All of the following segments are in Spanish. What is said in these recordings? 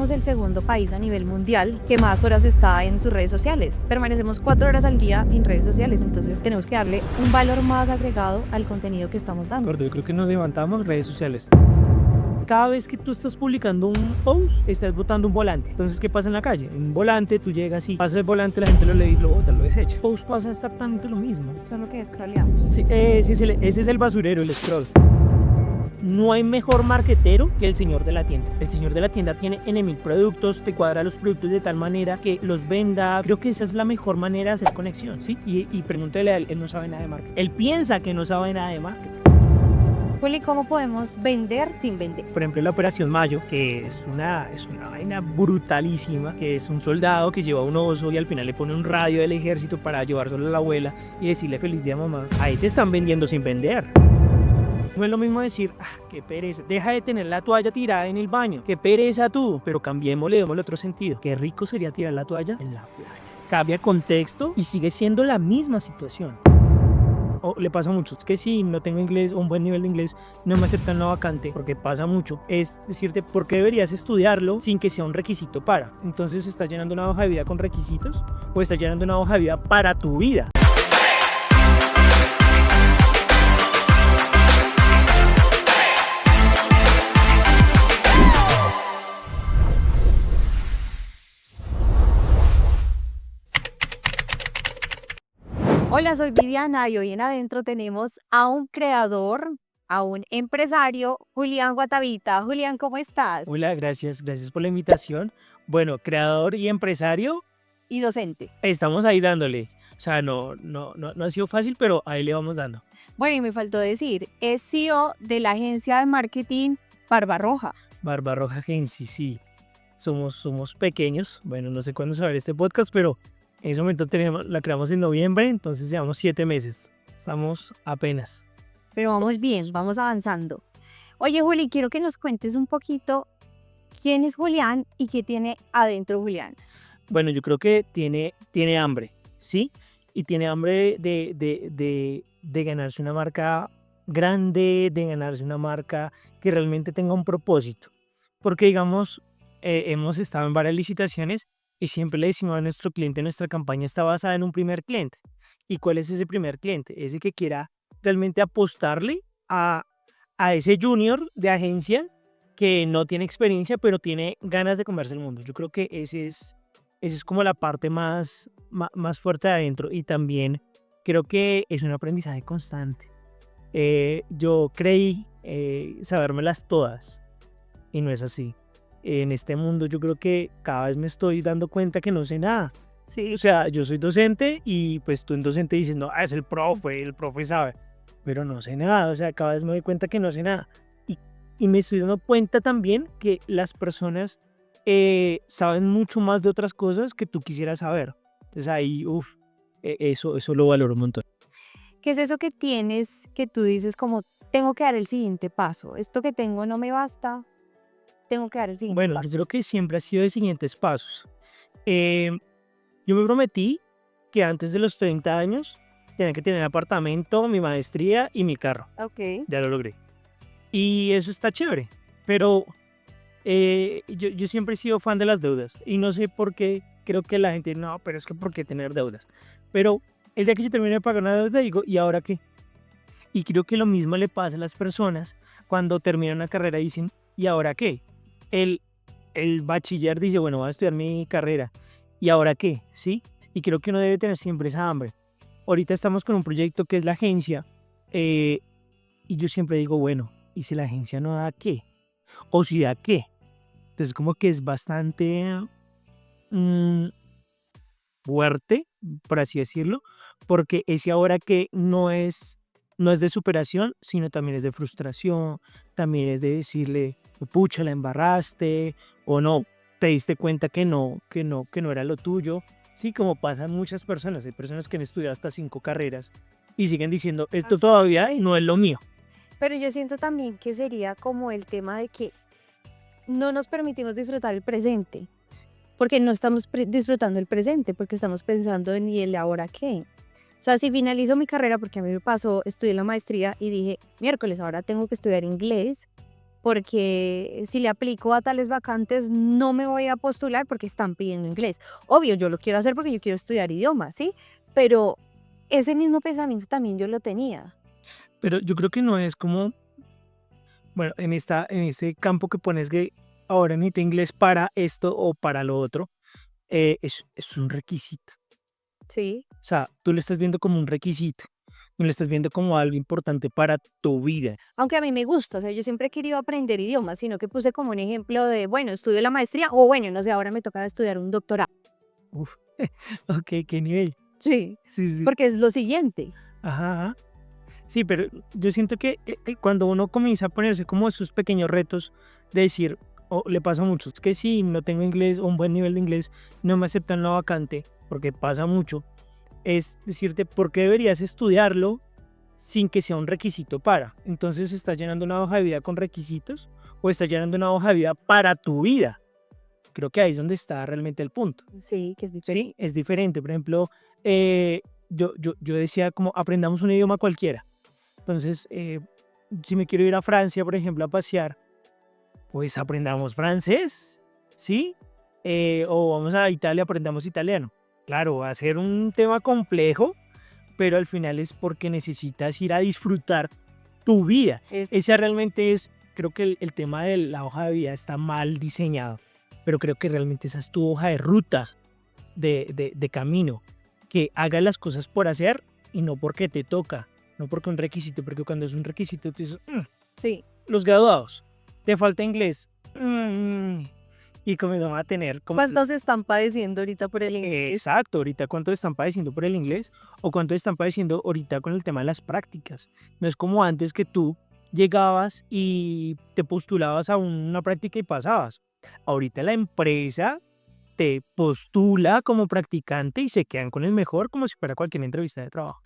somos el segundo país a nivel mundial que más horas está en sus redes sociales. Permanecemos 4 horas al día en redes sociales, entonces tenemos que darle un valor más agregado al contenido que estamos dando. Yo creo que nos levantamos redes sociales. Cada vez que tú estás publicando un post, estás botando un volante. Entonces, ¿qué pasa en la calle? En un volante, tú llegas y pasas el volante, la gente lo lee y lo bota, lo desecha. Post pasa exactamente lo mismo. Solo que scrolleamos. Sí, ese es el basurero, el scroll. No hay mejor marketero que el señor de la tienda. El señor de la tienda tiene N.000 productos, te cuadra los productos de tal manera que los venda. Creo que esa es la mejor manera de hacer conexión, ¿sí? Y pregúntale a él, él no sabe nada de marketing. Él piensa que no sabe nada de marketing. Juli, ¿cómo podemos vender sin vender? Por ejemplo, la Operación Mayo, que es una vaina brutalísima, que es un soldado que lleva un oso y al final le pone un radio del ejército para llevárselo a la abuela y decirle feliz día mamá. Ahí te están vendiendo sin vender. No es lo mismo decir, qué pereza, deja de tener la toalla tirada en el baño, qué pereza tú, pero cambiémosle, démosle otro sentido. Qué rico sería tirar la toalla en la playa. Cambia contexto y sigue siendo la misma situación. O le pasa a muchos que si no tengo inglés o un buen nivel de inglés, no me aceptan la vacante, porque pasa mucho. Es decirte, ¿por qué deberías estudiarlo sin que sea un requisito para? Entonces, ¿estás llenando una hoja de vida con requisitos o estás llenando una hoja de vida para tu vida? Hola, soy Viviana y hoy en Adentro tenemos a un creador, a un empresario, Julián Guatavita. Julián, ¿cómo estás? Hola, gracias por la invitación. Bueno, creador y empresario, Y docente. estamos ahí dándole. O sea, no ha sido fácil, pero ahí le vamos dando. Bueno, y me faltó decir, es CEO de la agencia de marketing Barbarroja. Barbarroja Agency, sí. Somos pequeños. Bueno, no sé cuándo se va a ver este podcast, pero en ese momento la creamos en noviembre, entonces llevamos 7 meses. Estamos apenas. Pero vamos bien, vamos avanzando. Oye, Juli, quiero que nos cuentes un poquito quién es Julián y qué tiene adentro Julián. Bueno, yo creo que tiene hambre, ¿sí? Y tiene hambre de ganarse una marca grande, de ganarse una marca que realmente tenga un propósito. Porque, digamos, hemos estado en varias licitaciones y siempre le decimos a nuestro cliente, nuestra campaña está basada en un primer cliente. ¿Y cuál es ese primer cliente? Ese que quiera realmente apostarle a ese junior de agencia que no tiene experiencia, pero tiene ganas de comerse el mundo. Yo creo que esa es como la parte más fuerte de adentro. Y también creo que es un aprendizaje constante. Yo creí sabérmelas todas y no es así. En este mundo yo creo que cada vez me estoy dando cuenta que no sé nada. Sí. O sea, yo soy docente y pues tú en docente dices, no, es el profe sabe, pero no sé nada. O sea, cada vez me doy cuenta que no sé nada. Y me estoy dando cuenta también que las personas saben mucho más de otras cosas que tú quisieras saber. Entonces ahí, eso lo valoro un montón. ¿Qué es eso que tienes que tú dices como tengo que dar el siguiente paso? Esto que tengo no me basta, tengo que dar el siguiente Bueno, paso. yo creo que siempre ha sido de siguientes pasos. Yo me prometí que antes de los 30 años tenía que tener apartamento, mi maestría y mi carro. Ok. Ya lo logré. Y eso está chévere. Pero yo siempre he sido fan de las deudas. Y no sé por qué creo que la gente, no, pero es que ¿por qué tener deudas? Pero el día que yo termine de pagar una deuda, digo, ¿y ahora qué? Y creo que lo mismo le pasa a las personas cuando terminan una carrera y dicen, ¿y ahora qué? El bachiller dice, bueno, voy a estudiar mi carrera. ¿Y ahora qué? ¿Sí? Y creo que uno debe tener siempre esa hambre. Ahorita estamos con un proyecto que es la agencia. Y yo siempre digo, bueno, ¿y si la agencia no da qué? ¿O si da qué? Entonces como que es bastante fuerte, por así decirlo, porque ese ahora que no es de superación, sino también es de frustración, también es de decirle, pucha, la embarraste, o no, te diste cuenta que no era lo tuyo. Sí, como pasan muchas personas, hay personas que han estudiado hasta 5 carreras y siguen diciendo, esto todavía no es lo mío. Pero yo siento también que sería como el tema de que no nos permitimos disfrutar el presente, porque no estamos disfrutando el presente, porque estamos pensando en ¿y el ahora qué? O sea, si finalizo mi carrera, porque a mí me pasó, estudié la maestría y dije, miércoles, ahora tengo que estudiar inglés, porque si le aplico a tales vacantes no me voy a postular porque están pidiendo inglés. Obvio, yo lo quiero hacer porque yo quiero estudiar idiomas, ¿sí? Pero ese mismo pensamiento también yo lo tenía. Pero yo creo que no es como, bueno, en ese campo que pones que ahora necesito inglés para esto o para lo otro, es un requisito. Sí. O sea, tú lo estás viendo como un requisito, no lo estás viendo como algo importante para tu vida. Aunque a mí me gusta, o sea, yo siempre he querido aprender idiomas, sino que puse como un ejemplo de, bueno, estudio la maestría o bueno, no sé, ahora me toca estudiar un doctorado. Uf, ok, qué nivel. Sí, Sí, sí. porque es lo siguiente. Ajá, ajá. Sí, pero yo siento que cuando uno comienza a ponerse como esos pequeños retos de decir, o le pasa a muchos, que si no tengo inglés o un buen nivel de inglés, no me aceptan la vacante, porque pasa mucho, es decirte por qué deberías estudiarlo sin que sea un requisito para. Entonces, ¿estás llenando una hoja de vida con requisitos o estás llenando una hoja de vida para tu vida? Creo que ahí es donde está realmente el punto. Sí, que es diferente. ¿Sí? Es diferente. Por ejemplo, yo decía como aprendamos un idioma cualquiera. Entonces, si me quiero ir a Francia, por ejemplo, a pasear, pues aprendamos francés, ¿sí? O vamos a Italia, aprendamos italiano. Claro, va a ser un tema complejo, pero al final es porque necesitas ir a disfrutar tu vida. Es, Ese realmente es, creo que el tema de la hoja de vida está mal diseñado, pero creo que realmente esa es tu hoja de ruta, de camino, que hagas las cosas por hacer y no porque te toca, no porque un requisito, porque cuando es un requisito tú dices, sí. los graduados, te falta inglés, "Mm", y comenzamos a tener como ¿Cuántos están padeciendo ahorita por el inglés? exacto, ahorita cuánto están padeciendo por el inglés o cuánto están padeciendo ahorita con el tema de las prácticas. No es como antes que tú llegabas y te postulabas a una práctica y pasabas. Ahorita la empresa te postula como practicante y se quedan con el mejor como si fuera cualquier entrevista de trabajo.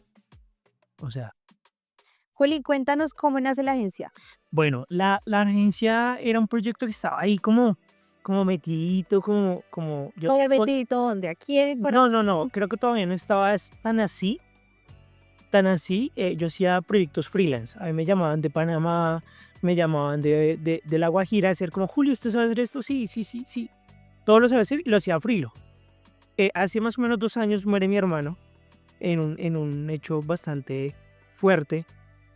O sea, Juli, cuéntanos cómo nace la agencia. bueno, la agencia era un proyecto que estaba ahí como metidito, como yo. ¿Todo metidito dónde? Aquí en el No, corazón. no, no, creo que todavía no estaba tan así. Yo hacía proyectos freelance. A mí me llamaban de Panamá, me llamaban de La Guajira, a hacer como, Julio, ¿usted sabe hacer esto? Sí, sí, sí, sí. Todo lo sabía hacer y lo hacía frilo. Hace más o menos 2 años muere mi hermano en un hecho bastante fuerte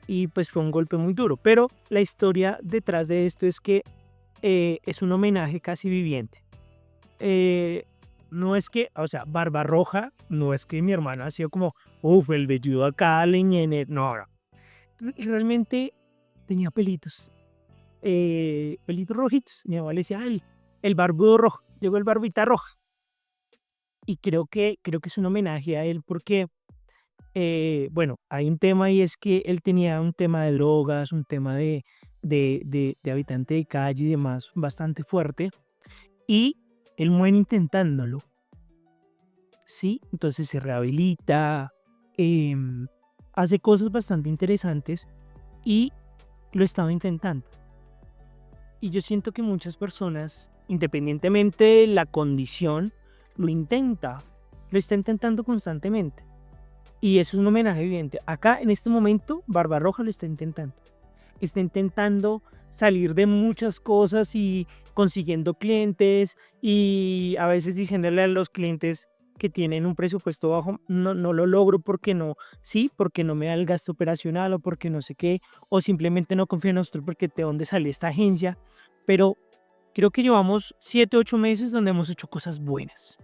y pues fue un golpe muy duro. Pero la historia detrás de esto es que es un homenaje casi viviente. Eh, no es que, o sea, Barbarroja, no es que mi hermano ha sido como, uff, el velludo acá, leñene, no, no. Realmente tenía pelitos, pelitos rojitos. Mi mamá le decía, el barbudo rojo, llegó el barbita roja. Y creo que es un homenaje a él porque, bueno, hay un tema y es que él tenía un tema de drogas, un tema de habitante de calle y demás bastante fuerte. Y él muere intentándolo. ¿Sí? Entonces se rehabilita, em, hace cosas bastante interesantes y lo estaba intentando. Y yo siento que muchas personas, independientemente de la condición, lo está intentando constantemente. Y eso es un homenaje evidente. Acá, en este momento, Barbarroja lo está intentando. Está intentando salir de muchas cosas y consiguiendo clientes y a veces diciéndole a los clientes que tienen un presupuesto bajo, no, no lo logro porque no, sí, porque no me da el gasto operacional o porque no sé qué, o simplemente no confío en nosotros porque de dónde salió esta agencia, pero creo que llevamos 7, 8 meses donde hemos hecho cosas buenas,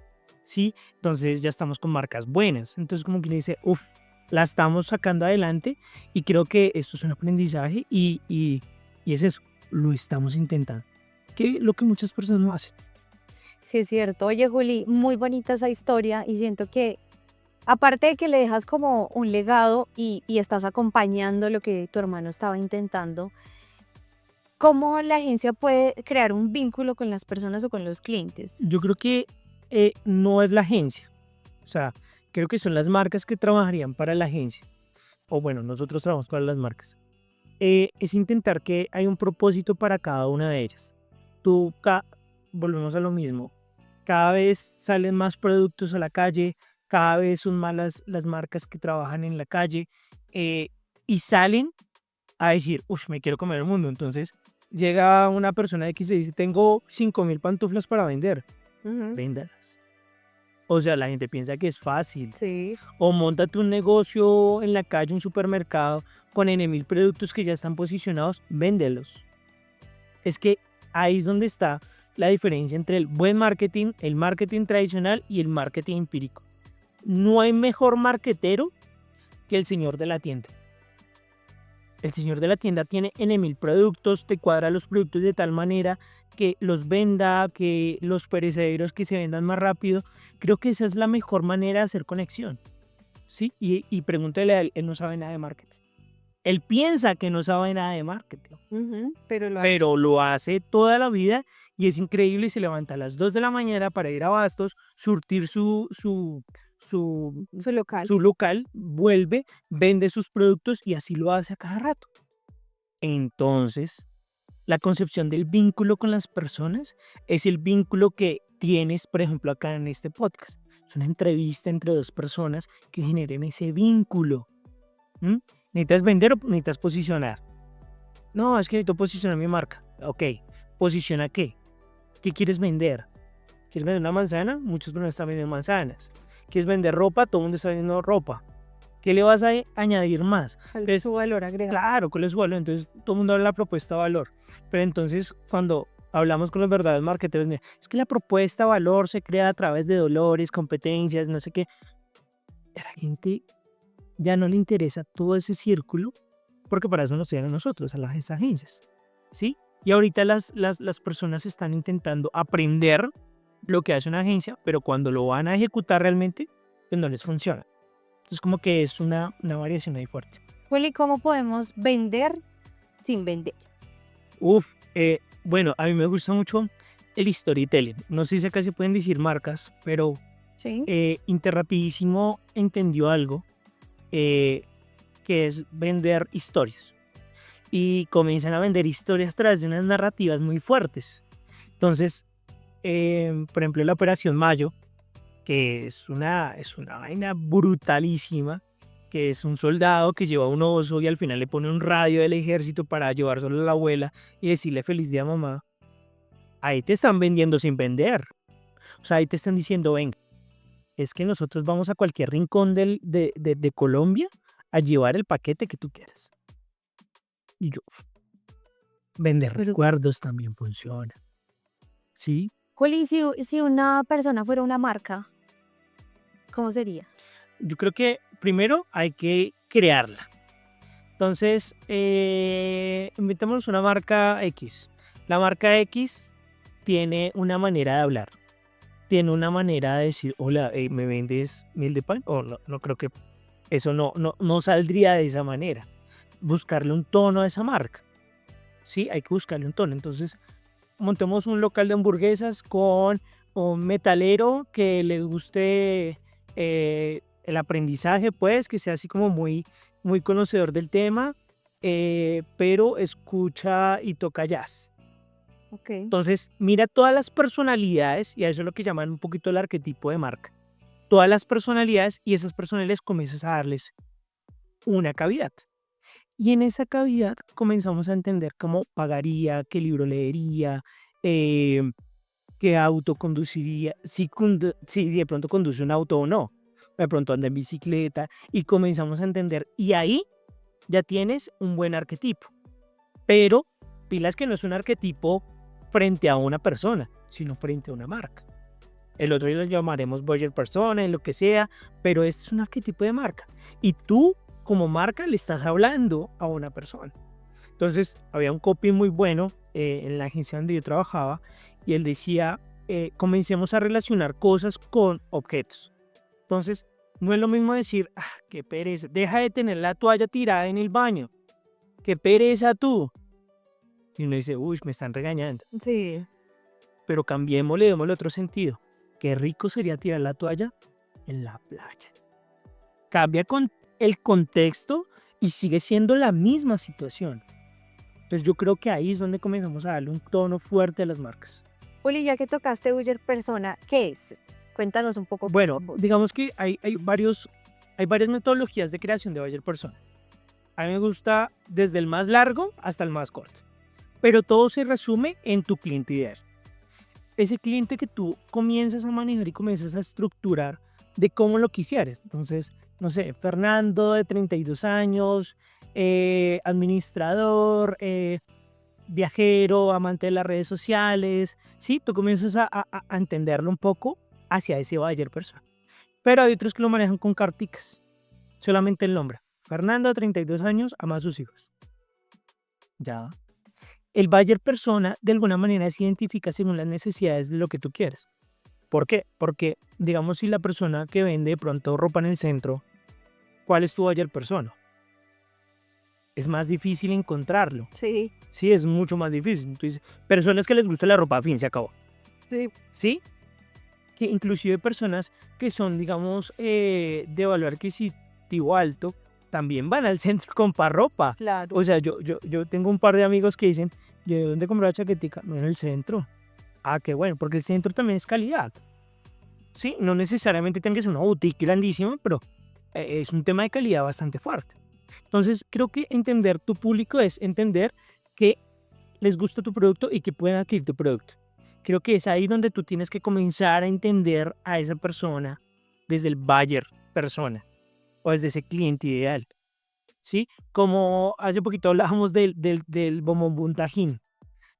¿sí? Entonces ya estamos con marcas buenas, entonces como que dice, uff, la estamos sacando adelante y creo que esto es un aprendizaje y es eso, lo estamos intentando, que lo que muchas personas no hacen. Sí, es cierto. Oye, Juli, muy bonita esa historia y siento que aparte de que le dejas como un legado y estás acompañando lo que tu hermano estaba intentando, ¿cómo la agencia puede crear un vínculo con las personas o con los clientes? Yo creo que no es la agencia, o sea, creo que son las marcas que trabajarían para la agencia, o bueno, nosotros trabajamos para las marcas. Es intentar que hay un propósito para cada una de ellas. Tú, volvemos a lo mismo, cada vez salen más productos a la calle, cada vez son más las marcas que trabajan en la calle y salen a decir, uff, me quiero comer el mundo. Entonces, Llega una persona X y dice, tengo 5.000 pantuflas para vender, Ujú. véndalas. O sea, la gente piensa que es fácil. Sí. O móntate un negocio en la calle, un supermercado, con N.000 productos que ya están posicionados, véndelos. Es que ahí es donde está la diferencia entre el buen marketing, el marketing tradicional y el marketing empírico. No hay mejor marketero que el señor de la tienda. El señor de la tienda tiene N.000 productos, te cuadra los productos de tal manera que los venda, que los perecederos que se vendan más rápido. Creo que esa es la mejor manera de hacer conexión, ¿sí? Y pregúntale a él, él no sabe nada de marketing. Él piensa que no sabe nada de marketing, Ujú. Pero lo hace. pero lo hace toda la vida y es increíble. Se levanta a las 2 de la mañana para ir a Bastos, surtir su Su local. local, vuelve, vende sus productos y así lo hace a cada rato. Entonces, la concepción del vínculo con las personas es el vínculo que tienes, por ejemplo, acá en este podcast. Es una entrevista entre dos personas que generen ese vínculo. ¿Mm? ¿Necesitas vender o necesitas posicionar? No, es que necesito posicionar mi marca. Ok, ¿posiciona qué? ¿Qué quieres vender? ¿Quieres vender una manzana? Muchos no están vendiendo manzanas. ¿Quieres vender ropa? Todo el mundo está vendiendo ropa. ¿Qué le vas a añadir más? ¿Cuál es su valor agregado? Claro, ¿cuál es su valor? Entonces, todo el mundo habla de la propuesta de valor. Pero entonces, cuando hablamos con los verdaderos marketeros, es que la propuesta de valor se crea a través de dolores, competencias, no sé qué. A la gente ya no le interesa todo ese círculo, porque para eso nos tienen a nosotros, a las agencias, ¿sí? Y ahorita las personas están intentando aprender lo que hace una agencia, pero cuando lo van a ejecutar realmente, pues no les funciona. Entonces, como que es una variación ahí fuerte. Juli, ¿cómo podemos vender sin vender? Bueno, a mí me gusta mucho el storytelling. No sé si acá se pueden decir marcas, pero Sí. Interrapidísimo entendió algo, que es vender historias. Y comienzan a vender historias a través de unas narrativas muy fuertes. Entonces, por ejemplo, la Operación Mayo, que es una vaina brutalísima, que es un soldado que lleva un oso y al final le pone un radio del ejército para llevárselo a la abuela y decirle feliz día mamá. Ahí te están vendiendo sin vender. O sea, ahí te están diciendo, venga, es que nosotros vamos a cualquier rincón de Colombia a llevar el paquete que tú quieras. Y yo, vender Pero, recuerdos también funciona. ¿Sí? Juli, si una persona fuera una marca, ¿cómo sería? Yo creo que primero hay que crearla. Entonces, inventémonos una marca X. La marca X tiene una manera de hablar. Tiene una manera de decir, hola, ¿me vendes miel de pan? O no, no creo que eso no saldría de esa manera. Buscarle un tono a esa marca. Sí, hay que buscarle un tono. Entonces, montemos un local de hamburguesas con un metalero que le guste el aprendizaje, pues, que sea así como muy conocedor del tema, pero escucha y toca jazz. Ok. Entonces, mira todas las personalidades, y a eso es lo que llaman un poquito el arquetipo de marca. Todas las personalidades, y esas personalidades comienzas a darles una cavidad. Y en esa cavidad comenzamos a entender cómo pagaría, qué libro leería, eh, qué auto conduciría, si de pronto conduce un auto o no, de pronto anda en bicicleta, y comenzamos a entender. Y ahí ya tienes un buen arquetipo. Pero pilas que no es un arquetipo frente a una persona, sino frente a una marca. El otro día lo llamaremos buyer persona, en lo que sea, pero este es un arquetipo de marca. Y tú, como marca, le estás hablando a una persona. Entonces, había un copy muy bueno en la agencia donde yo trabajaba, y él decía, comencemos a relacionar cosas con objetos. Entonces, no es lo mismo decir, qué pereza, deja de tener la toalla tirada en el baño, qué pereza tú. Y uno dice, uy, me están regañando. Sí. Pero cambiémosle, démosle otro sentido. Qué rico sería tirar la toalla en la playa. Cambia con el contexto y sigue siendo la misma situación. Entonces yo creo que ahí es donde comenzamos a darle un tono fuerte a las marcas. Juli, ya que tocaste buyer persona, ¿qué es? Cuéntanos un poco. Bueno, qué es. digamos que hay varias metodologías de creación de buyer persona. A mí me gusta desde el más largo hasta el más corto. pero todo se resume en tu cliente ideal. Ese cliente que tú comienzas a manejar y comienzas a estructurar de cómo lo quisieras. Entonces, no sé, Fernando de 32 años, administrador, viajero, amante de las redes sociales, ¿sí? Tú comienzas a entenderlo un poco hacia ese buyer persona. Pero hay otros que lo manejan con carticas, solamente el nombre. Fernando de 32 años, ama a sus hijos. Ya. El buyer persona de alguna manera se identifica según las necesidades de lo que tú quieres. ¿Por qué? Porque, digamos, si la persona que vende de pronto ropa en el centro, ¿cuál es tu buyer persona? Es más difícil encontrarlo. Sí, Sí, es mucho más difícil. Tú dices, personas que les gusta la ropa, fin, se acabó. sí, ¿Sí? Que inclusive personas que son, digamos, de valor adquisitivo alto, también van al centro a comprar ropa. claro. O sea, yo tengo un par de amigos que dicen, ¿yo de dónde comprar la chaquetica? No, en el centro. Ah, qué bueno, porque el centro también es calidad. Sí, no necesariamente tiene que ser una boutique grandísima, pero es un tema de calidad bastante fuerte. Entonces, creo que entender tu público es entender que les gusta tu producto y que pueden adquirir tu producto. Creo que es ahí donde tú tienes que comenzar a entender a esa persona desde el buyer persona o desde ese cliente ideal. ¿Sí? Como hace poquito hablábamos del bombón tajín,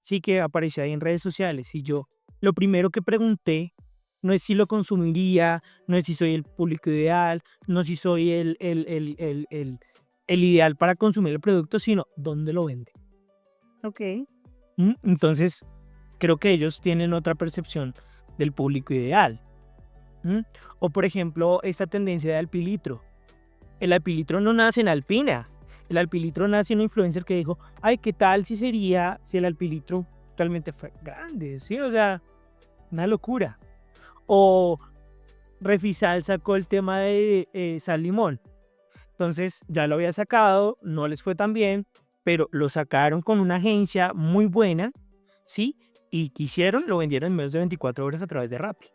sí, que apareció ahí en redes sociales. Y yo lo primero que pregunté no es si lo consumiría, no es si soy el público ideal, no es si soy el ideal para consumir el producto, sino dónde lo vende. Ok. Entonces, creo que ellos tienen otra percepción del público ideal. ¿Mm? O por ejemplo, esta tendencia de alpilitro. El alpilitro no nace en Alpina. El alpilitro nace en un influencer que dijo, ay, ¿qué tal si sería si el alpilitro realmente fue grande? Sí, o sea, una locura. O Refisal sacó el tema de sal limón. Entonces ya lo había sacado, no les fue tan bien, pero lo sacaron con una agencia muy buena, ¿sí? Y quisieron, lo vendieron en menos de 24 horas a través de Rappi.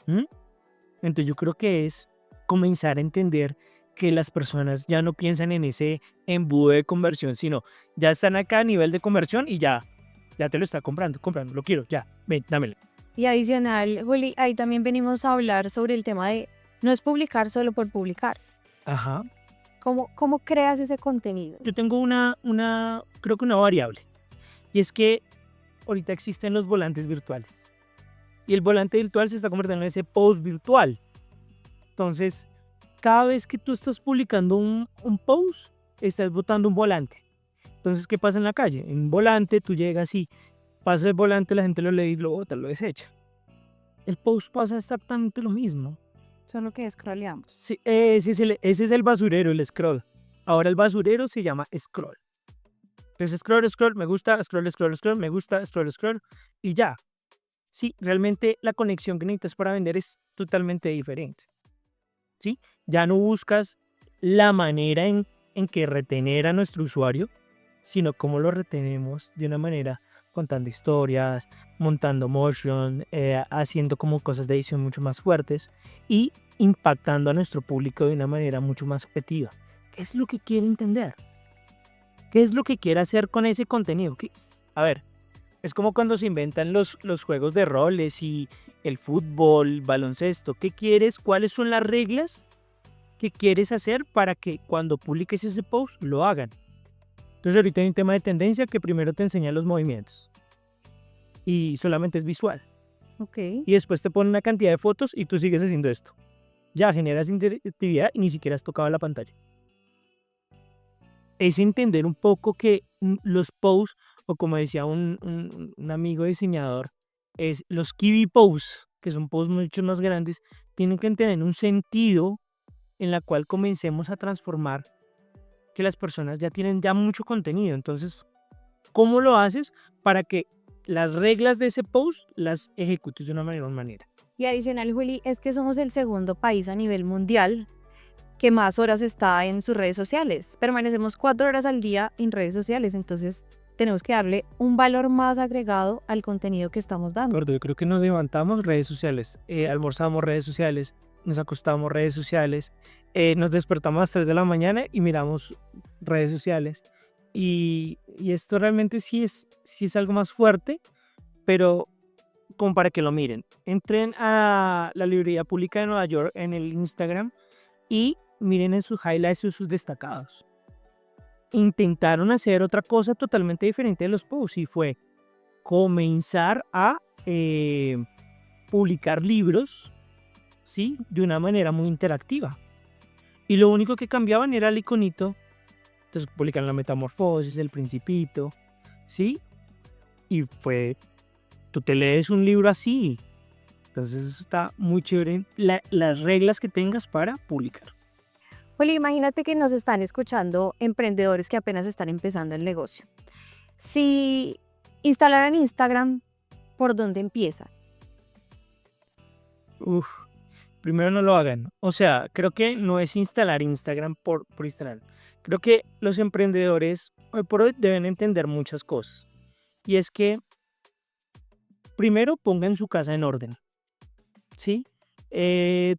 ¿Mm? Entonces yo creo que es comenzar a entender que las personas ya no piensan en ese embudo de conversión, sino ya están acá a nivel de conversión y ya te lo está comprando, lo quiero, ya, ven, dámelo. Y adicional, Juli, ahí también venimos a hablar sobre el tema de no es publicar solo por publicar. Ajá. ¿Cómo creas ese contenido? Yo tengo creo que una variable, y es que ahorita existen los volantes virtuales. Y el volante virtual se está convirtiendo en ese post virtual. Entonces, cada vez que tú estás publicando un post, estás botando un volante. Entonces, ¿qué pasa en la calle? En un volante tú llegas y pasa el volante, la gente lo lee y lo bota, lo desecha. El post pasa exactamente lo mismo. Solo que scrolleamos. Sí, ese es el basurero, el scroll. Ahora el basurero se llama scroll. Entonces, scroll, me gusta, scroll, me gusta, scroll, y ya. Sí, realmente la conexión que necesitas para vender es totalmente diferente. ¿Sí? Ya no buscas la manera en que retener a nuestro usuario, sino cómo lo retenemos de una manera contando historias, montando motion, haciendo como cosas de edición mucho más fuertes y impactando a nuestro público de una manera mucho más objetiva. ¿Qué es lo que quiere entender? ¿Qué es lo que quiere hacer con ese contenido? A ver, es como cuando se inventan los juegos de roles y el fútbol, baloncesto. ¿Qué quieres? ¿Cuáles son las reglas que quieres hacer para que cuando publiques ese post lo hagan? Entonces ahorita hay un tema de tendencia que primero te enseña los movimientos y solamente es visual. Ok. Y después te pone una cantidad de fotos y tú sigues haciendo esto. Ya generas interactividad y ni siquiera has tocado la pantalla. Es entender un poco que los posts, o como decía un amigo diseñador, es los kiwi posts, que son posts mucho más grandes, tienen que tener un sentido en la cual comencemos a transformar que las personas ya tienen ya mucho contenido. Entonces, ¿cómo lo haces para que las reglas de ese post las ejecutes de una manera? Y adicional, Juli, es que somos el segundo país a nivel mundial que más horas está en sus redes sociales. Permanecemos 4 horas al día en redes sociales, entonces tenemos que darle un valor más agregado al contenido que estamos dando. Gordo, yo creo que nos levantamos redes sociales, almorzamos redes sociales, nos acostamos redes sociales, nos despertamos a las 3 de la mañana y miramos redes sociales. Y esto realmente sí es algo más fuerte, pero como para que lo miren. Entren a la Librería Pública de Nueva York en el Instagram y miren en sus highlights y sus destacados. Intentaron hacer otra cosa totalmente diferente de los posts y fue comenzar a publicar libros, ¿sí? De una manera muy interactiva. Y lo único que cambiaban era el iconito. Entonces publicaron la Metamorfosis, el Principito, ¿sí? Y fue, tú te lees un libro así. Entonces eso está muy chévere. Las reglas que tengas para publicar. Juli, imagínate que nos están escuchando emprendedores que apenas están empezando el negocio. Si instalaran Instagram, ¿por dónde empieza? Uf, primero no lo hagan. O sea, creo que no es instalar Instagram por instalar. Creo que los emprendedores hoy por hoy deben entender muchas cosas. Y es que primero pongan su casa en orden, ¿sí?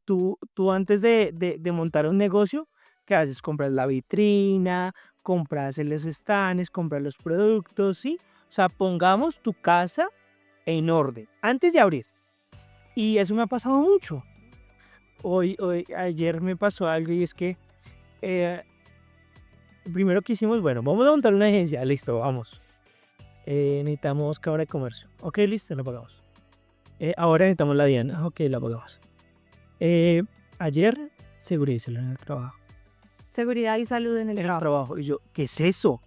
Tú antes de montar un negocio, ¿qué haces? Compras la vitrina, compras los stands, compras los productos, ¿sí? O sea, pongamos tu casa en orden antes de abrir. Y eso me ha pasado mucho. Ayer me pasó algo y es que eh, primero que hicimos, bueno, vamos a montar una agencia, listo, vamos. Necesitamos Cámara de Comercio. Ok, listo, lo pagamos. Ahora necesitamos la Diana. Ok, la pagamos. Ayer, seguridad y salud en el trabajo. Seguridad y salud en el En el trabajo. trabajo. Y yo, ¿qué es eso?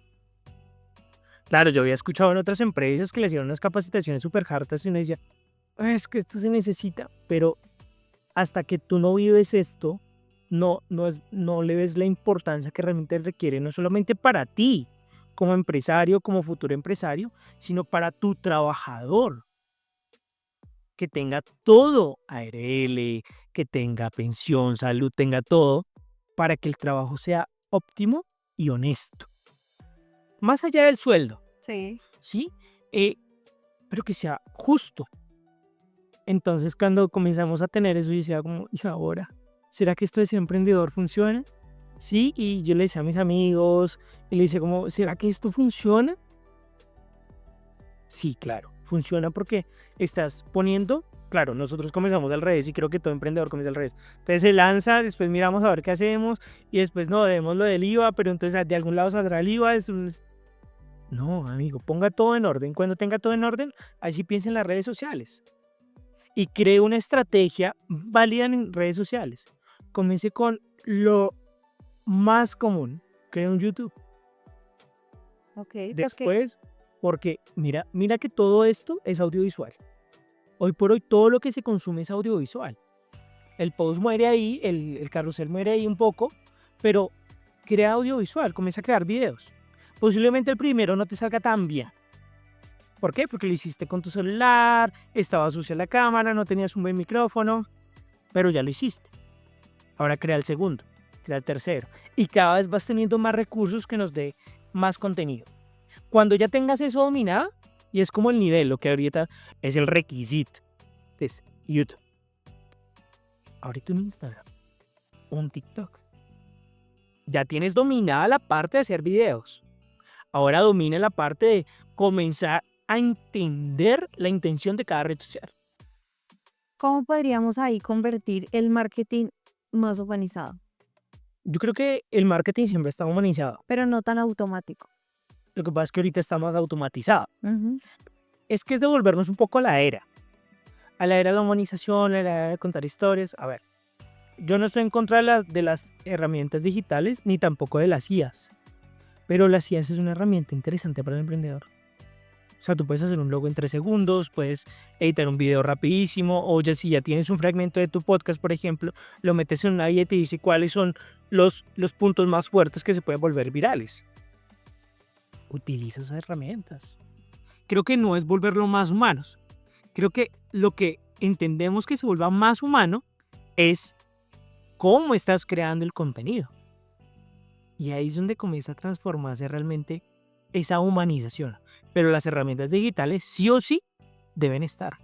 Claro, yo había escuchado en otras empresas que le hicieron unas capacitaciones súper hartas y uno decía, es que esto se necesita, pero hasta que tú no vives esto, no le ves la importancia que realmente requiere, no solamente para ti como empresario, como futuro empresario, sino para tu trabajador, que tenga todo ARL, que tenga pensión, salud, tenga todo, para que el trabajo sea óptimo y honesto. Más allá del sueldo, Sí. ¿sí? Pero que sea justo. Entonces, cuando comenzamos a tener eso, yo decía como, ¿y ahora? ¿Será que esto de ser emprendedor funciona? Sí, y yo le decía a mis amigos, y le decía como, ¿será que esto funciona? Sí, claro, funciona porque estás poniendo, claro, nosotros comenzamos al revés y creo que todo emprendedor comienza al revés. Entonces se lanza, después miramos a ver qué hacemos y después no, debemos lo del IVA, pero entonces de algún lado saldrá el IVA. No, amigo, ponga todo en orden. Cuando tenga todo en orden, ahí sí piensa en las redes sociales y cree una estrategia válida en redes sociales. Comience con lo más común, crea un YouTube. Ok, pues que Después, porque mira que todo esto es audiovisual. Hoy por hoy todo lo que se consume es audiovisual. El post muere ahí, el carrusel muere ahí un poco, pero crea audiovisual, comienza a crear videos. Posiblemente el primero no te salga tan bien. ¿Por qué? Porque lo hiciste con tu celular, estaba sucia la cámara, no tenías un buen micrófono, pero ya lo hiciste. Ahora crea el segundo, crea el tercero. Y cada vez vas teniendo más recursos que nos dé más contenido. Cuando ya tengas eso dominado, y es como el nivel, lo que ahorita es el requisito, es YouTube. Ahorita un Instagram, un TikTok. Ya tienes dominada la parte de hacer videos. Ahora domina la parte de comenzar a entender la intención de cada red social. ¿cómo podríamos ahí convertir el marketing más humanizado, Yo creo que el marketing siempre está humanizado. pero no tan automático? Lo que pasa es que ahorita está más automatizado. Ujú. Es que es devolvernos un poco a la era de la humanización, a la era de contar historias. A ver, yo no estoy en contra de las herramientas digitales ni tampoco de las IAs, pero las IAs es una herramienta interesante para el emprendedor. O sea, tú puedes hacer un logo en 3 segundos, puedes editar un video rapidísimo, o ya si ya tienes un fragmento de tu podcast, por ejemplo, lo metes en una guía y te dice cuáles son los puntos más fuertes que se pueden volver virales. Utiliza esas herramientas. Creo que no es volverlo más humanos. Creo que lo que entendemos que se vuelva más humano es cómo estás creando el contenido. Y ahí es donde comienza a transformarse realmente esa humanización. Pero las herramientas digitales sí o sí deben estar.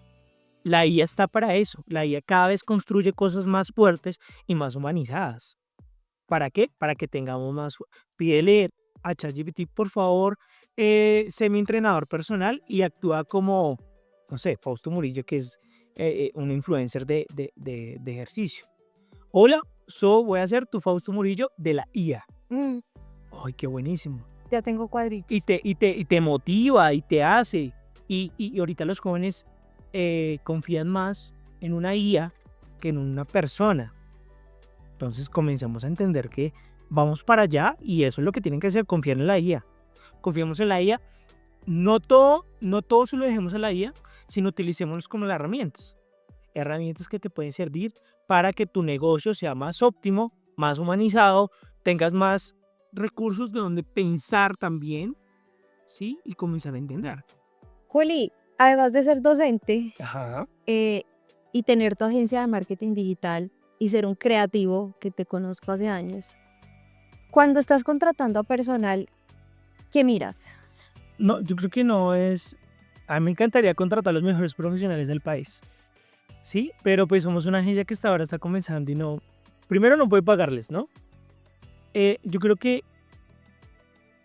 La IA está para eso. La IA cada vez construye cosas más fuertes y más humanizadas. ¿Para qué? Para que tengamos más... Pídele a ChatGPT, por favor, sé mi entrenador personal y actúa como, no sé, Fausto Murillo, que es un influencer de ejercicio. Hola, voy a ser tu Fausto Murillo de la IA. Mm, ¡Ay, qué buenísimo! ya tengo Y cuadritos. te motiva y te hace. Y ahorita los jóvenes confían más en una IA que en una persona. Entonces comenzamos a entender que vamos para allá y eso es lo que tienen que hacer, confiar en la IA. Confiemos en la IA. No todo se lo dejemos a la IA, sino utilicémoslos como las herramientas. Herramientas que te pueden servir para que tu negocio sea más óptimo, más humanizado, tengas más recursos de donde pensar también, ¿sí? Y comenzar a entender. Juli, además de ser docente Ajá. y tener tu agencia de marketing digital y ser un creativo que te conozco hace años, cuando estás contratando a personal, ¿qué miras? No, yo creo que no es. A mí me encantaría contratar a los mejores profesionales del país, ¿sí? Pero pues somos una agencia que hasta ahora está comenzando y no. Primero no puede pagarles, ¿no? Yo creo que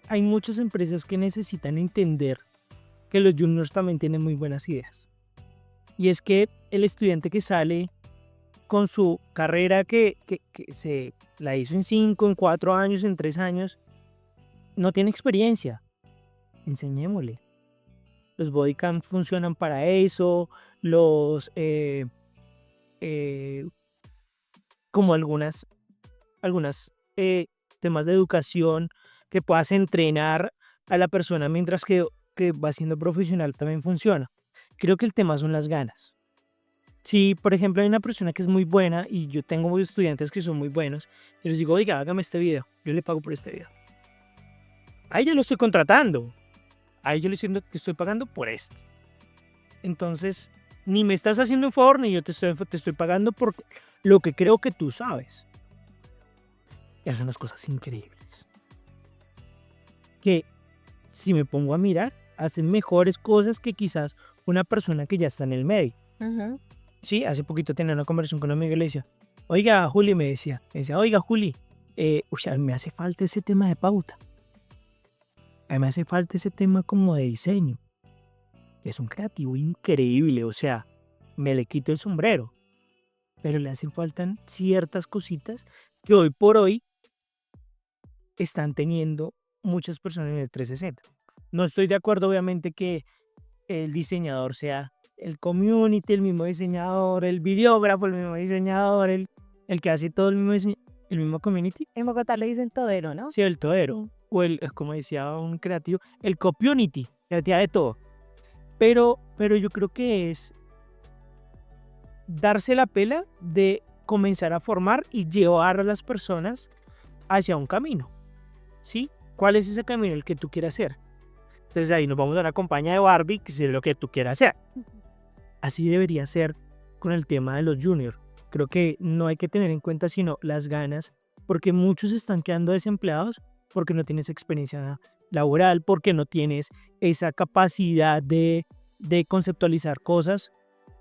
hay muchas empresas que necesitan entender que los juniors también tienen muy buenas ideas. Y es que el estudiante que sale con su carrera que se la hizo en 5, en 4 años, en 3 años, no tiene experiencia. Enseñémosle. Los bodycam funcionan para eso, eh, como algunas temas de educación que puedas entrenar a la persona mientras que va siendo profesional también funciona. Creo que el tema son las ganas. Si, por ejemplo, hay una persona que es muy buena y yo tengo estudiantes que son muy buenos, y les digo, oiga, hágame este video, yo le pago por este video. Ahí yo lo estoy contratando, ahí yo le estoy diciendo, te estoy pagando por esto. Entonces, ni me estás haciendo un favor, ni yo te estoy pagando por lo que creo que tú sabes. Y hacen unas cosas increíbles. Que si me pongo a mirar, hacen mejores cosas que quizás una persona que ya está en el medio. Sí, hace poquito tenía una conversación con un amigo y le decía, oiga, Juli, me decía, oiga, Juli, me hace falta ese tema de pauta. A mí me hace falta ese tema como de diseño. Es un creativo increíble, o sea, me le quito el sombrero. Pero le hacen falta ciertas cositas que hoy por hoy están teniendo muchas personas en el 360. No estoy de acuerdo, obviamente, que el diseñador sea el community, el mismo diseñador, el videógrafo, el mismo diseñador, el que hace todo el mismo community, En Bogotá le dicen todero, ¿no? sí, el todero, Mm. o como decía un creativo, el community, que hacía de todo. Pero yo creo que es darse la pela de comenzar a formar y llevar a las personas hacia un camino, ¿sí? ¿Cuál es ese camino el que tú quieres hacer? Entonces ahí nos vamos a una compañía de Barbie, que es lo que tú quieras hacer. Así debería ser con el tema de los juniors. Creo que no hay que tener en cuenta sino las ganas, porque muchos están quedando desempleados porque no tienes experiencia laboral, porque no tienes esa capacidad de conceptualizar cosas.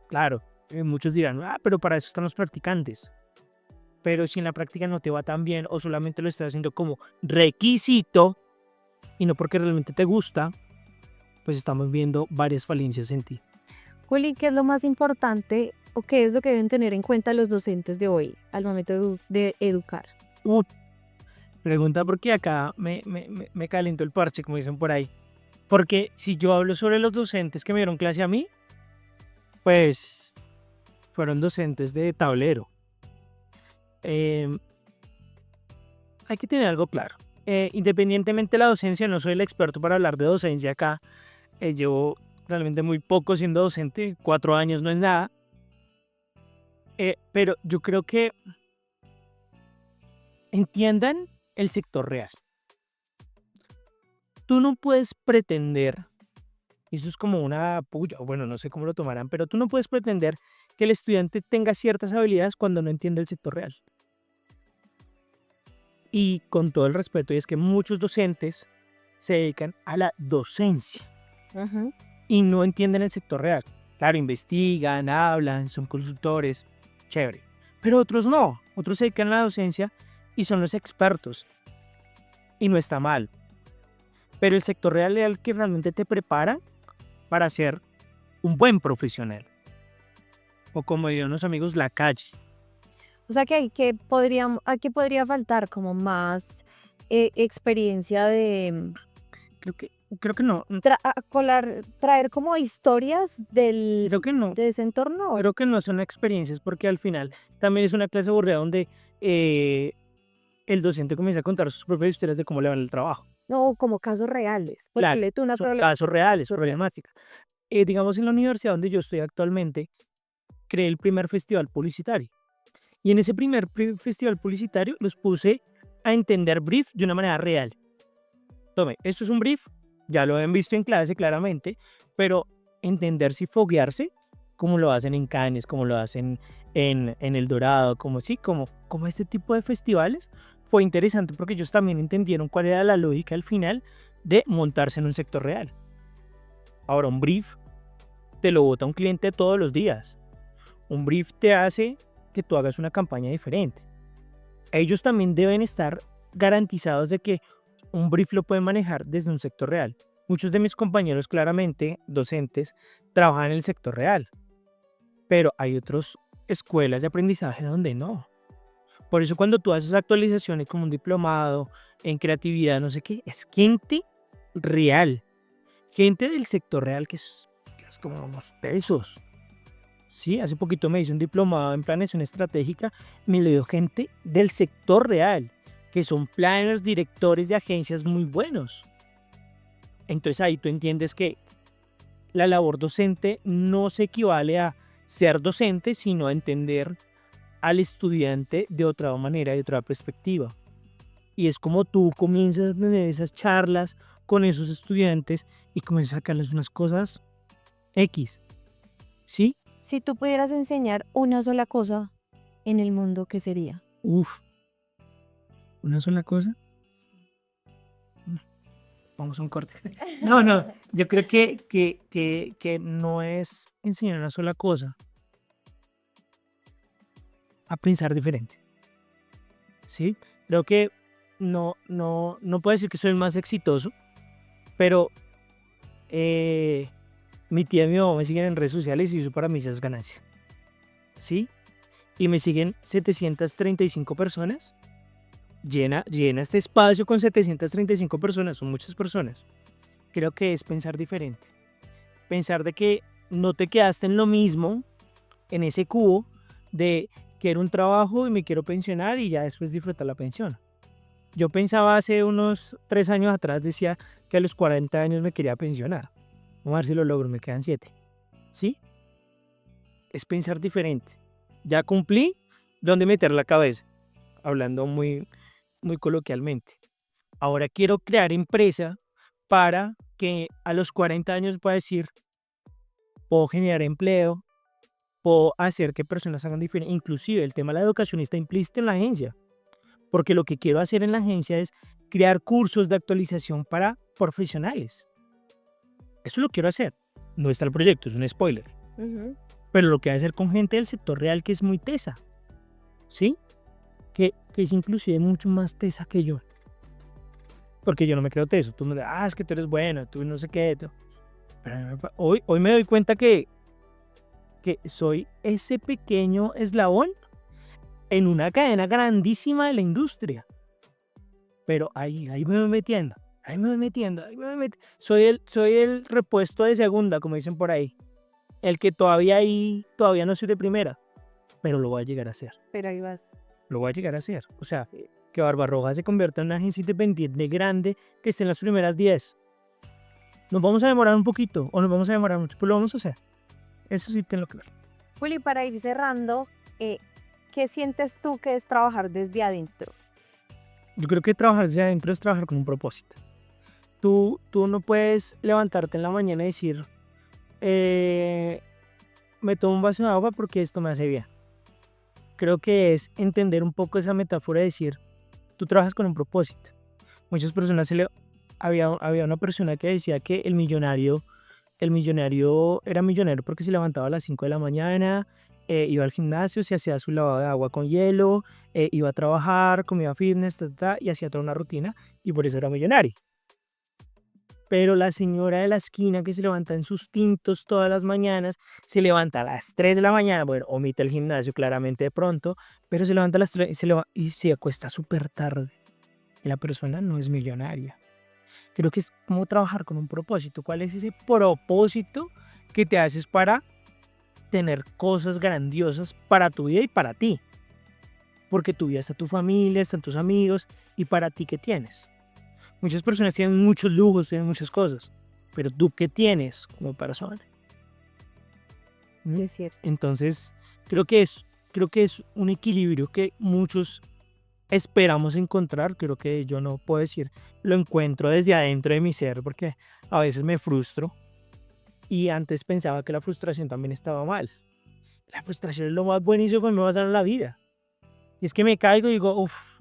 Claro, muchos dirán, pero para eso están los practicantes. Pero si en la práctica no te va tan bien o solamente lo estás haciendo como requisito y no porque realmente te gusta, pues estamos viendo varias falencias en ti. Juli, ¿qué es lo más importante o qué es lo que deben tener en cuenta los docentes de hoy al momento de educar? Uh, Pregunta porque acá me calentó el parche, como dicen por ahí. Porque si yo hablo sobre los docentes que me dieron clase a mí, pues fueron docentes de tablero. Em, Hay que tener algo claro. Independientemente de la docencia, no soy el experto para hablar de docencia acá. Llevo realmente muy poco siendo docente, 4 años no es nada. Pero yo creo que entiendan el sector real. Tú no puedes pretender, y eso es como una puya, o bueno, no sé cómo lo tomarán, pero tú no puedes pretender que el estudiante tenga ciertas habilidades cuando no entiende el sector real. Y con todo el respeto, y es que muchos docentes se dedican a la docencia y no entienden el sector real. Claro, investigan, hablan, son consultores, chévere. Pero otros otros se dedican a la docencia y son los expertos. Y no está mal. pero el sector real es el que realmente te prepara para ser un buen profesional. O como dirían unos amigos, la calle. O sea que aquí podría faltar como más experiencia de Creo que, creo que no, traer como historias creo que no, de ese entorno. creo que no son experiencias porque al final también es una clase aburrida donde eh, el docente comienza a contar sus propias historias de cómo le va en el trabajo. No, como casos reales. Claro, Porque tú una son casos reales, casos reales. problemáticas. Digamos, en la universidad donde yo estoy actualmente, creé el primer festival publicitario. Y en ese primer festival publicitario los puse a entender brief de una manera real. Tome, esto es un brief, ya lo han visto en clase claramente, pero entenderse y foguearse, como lo hacen en Cannes, como lo hacen en El Dorado, como sí, como este tipo de festivales, fue interesante porque ellos también entendieron cuál era la lógica al final de montarse en un sector real. Ahora, un brief te lo bota un cliente todos los días. Un brief te hace que tú hagas una campaña diferente. Ellos también deben estar garantizados de que un brief lo pueden manejar desde un sector real. Muchos de mis compañeros, claramente, docentes, trabajan en el sector real, pero hay otras escuelas de aprendizaje donde no. Por eso cuando tú haces actualizaciones como un diplomado en creatividad, no sé qué, es gente real, gente del sector real que es como unos tesos. Sí, hace poquito me hice un diplomado en planeación estratégica, me lo dio gente del sector real, que son planners, directores de agencias muy buenos. Entonces ahí tú entiendes que la labor docente no se equivale a ser docente, sino a entender al estudiante de otra manera, de otra perspectiva. Y es como tú comienzas a tener esas charlas con esos estudiantes y comienzas a sacarles unas cosas X, ¿sí? Si tú pudieras enseñar una sola cosa en el mundo, ¿qué sería? Uf, una sola cosa. Vamos a un corte. No, yo creo que no es enseñar una sola cosa, a pensar diferente, ¿sí? Creo que no puedo decir que soy el más exitoso, pero mi tía y mi mamá me siguen en redes sociales y eso para mí ya es ganancia, ¿sí? Y me siguen 735 personas. Llena este espacio con 735 personas, son muchas personas. Creo que es pensar diferente. Pensar de que no te quedaste en lo mismo, en ese cubo de quiero un trabajo y me quiero pensionar y ya después disfrutar la pensión. Yo pensaba hace unos 3 años atrás, decía que a los 40 años me quería pensionar. Vamos a ver si lo logro, me quedan 7. ¿Sí? Es pensar diferente. Ya cumplí, ¿dónde meter la cabeza? Hablando muy coloquialmente. Ahora quiero crear empresa para que a los 40 años pueda decir, puedo generar empleo, puedo hacer que personas hagan diferente. Inclusive el tema de la educación está implícito en la agencia, porque lo que quiero hacer en la agencia es crear cursos de actualización para profesionales. Eso lo quiero hacer. No está el proyecto, es un spoiler. Pero lo que voy a hacer con gente del sector real que es muy tesa, ¿sí? Que es inclusive mucho más tesa que yo. Porque yo no me creo teso. Tú me dices, es que tú eres bueno, tú no sé qué. Pero hoy me doy cuenta que soy ese pequeño eslabón en una cadena grandísima de la industria. Pero ahí me voy metiendo, ahí me voy metiendo, ahí me voy metiendo. Soy el repuesto de segunda, como dicen por ahí. El que todavía no soy de primera, pero lo voy a llegar a hacer. Pero ahí vas. Lo voy a llegar a hacer. O sea, Sí. que Barbarroja se convierta en una agencia independiente grande que esté en las primeras 10. Nos vamos a demorar un poquito o nos vamos a demorar mucho, pues lo vamos a hacer. Eso sí tenlo claro. Juli, para ir cerrando, ¿qué sientes tú que es trabajar desde adentro? Yo creo que trabajar desde adentro es trabajar con un propósito. Tú no puedes levantarte en la mañana y decir, me tomo un vaso de agua porque esto me hace bien. Creo que es entender un poco esa metáfora de decir, tú trabajas con un propósito. Muchas personas había una persona que decía que el millonario era millonario porque se levantaba a las 5 de la mañana, iba al gimnasio, se hacía su lavado de agua con hielo, iba a trabajar, comía fitness, y hacía toda una rutina y por eso era millonario. pero la señora de la esquina que se levanta en sus tintos todas las mañanas, se levanta a las 3 de la mañana, bueno, omite el gimnasio claramente de pronto, pero se levanta a las 3 y se acuesta súper tarde. Y la persona no es millonaria. Creo que es como trabajar con un propósito. ¿Cuál es ese propósito que te haces para tener cosas grandiosas para tu vida y para ti? Porque tu vida está tu familia, están tus amigos, y para ti, ¿qué tienes? Muchas personas tienen muchos lujos, tienen muchas cosas, pero tú, ¿qué tienes como persona? Sí, ¿Mm? es cierto. Entonces, creo que es, creo que es un equilibrio que muchos esperamos encontrar. Creo que yo no puedo decir, lo encuentro desde adentro de mi ser, porque a veces me frustro y antes pensaba que la frustración también estaba mal. La frustración es lo más buenísimo que me va a dar en la vida. Y es que me caigo y digo, uff,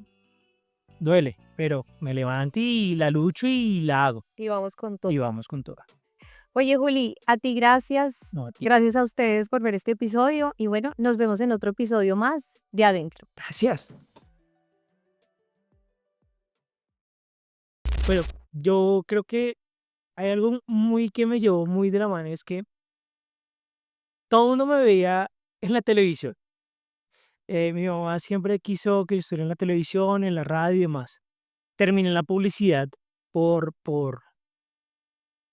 duele, pero me levanto y la lucho y la hago. Y vamos con todo. Y vamos con toda. Oye, Juli, a ti gracias. No, a ti. Gracias a ustedes por ver este episodio y bueno, nos vemos en otro episodio más de Adentro. Gracias. Pero yo creo que hay algo muy que me llevó muy de la mano, es que todo el mundo me veía en la televisión. Mi mamá siempre quiso que yo estuviera en la televisión, en la radio y demás. Terminé en la publicidad por, por,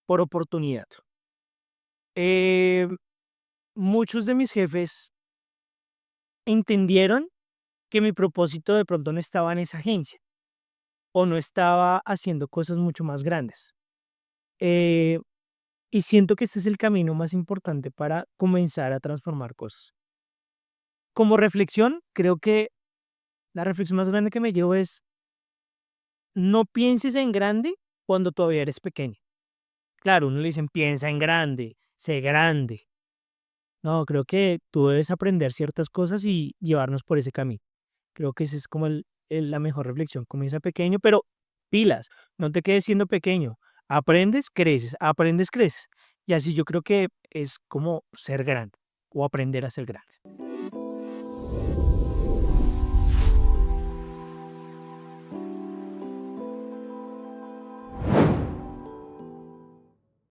por oportunidad. Eh, Muchos de mis jefes entendieron que mi propósito de pronto no estaba en esa agencia o no estaba haciendo cosas mucho más grandes. Eh, y siento que este es el camino más importante para comenzar a transformar cosas. Como reflexión, creo que la reflexión más grande que me llevo es: no pienses en grande cuando todavía eres pequeño. Claro, uno le dicen piensa en grande, sé grande. No, creo que tú debes aprender ciertas cosas y llevarnos por ese camino. Creo que ese es como la mejor reflexión. Comienza pequeño, pero pilas, no te quedes siendo pequeño. Aprendes, creces. Y así yo creo que es como ser grande o aprender a ser grande.